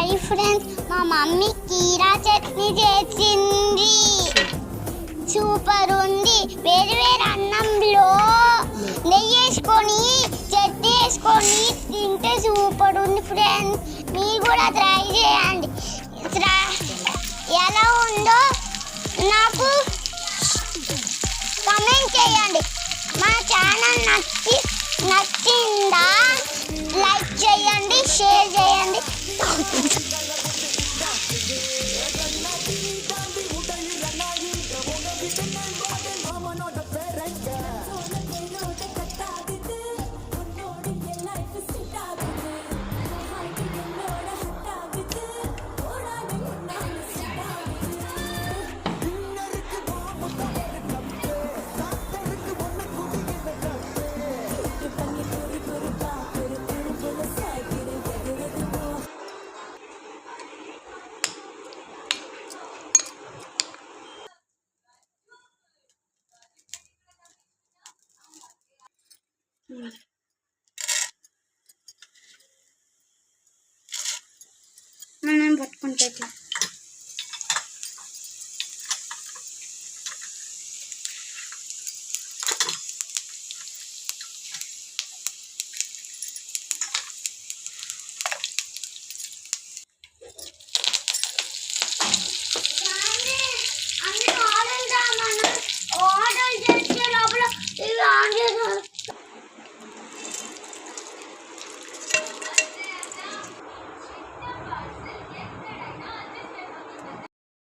Hi friends, మా mummy కీరా చట్నీ చేసింది. సూపర్ ఉంది. వేరు వేరు అన్నంలో నెయ్యి వేసుకొని చట్నీ వేసుకొని తింటే సూపర్ ఉంది ఫ్రెండ్స్. మీరు కూడా ట్రై చేయండి. ఎలా ఉందో నాకు కామెంట్ చేయండి. మా ఛానల్ నచ్చిందా లైక్ చేయండి, షేర్ చేయండి.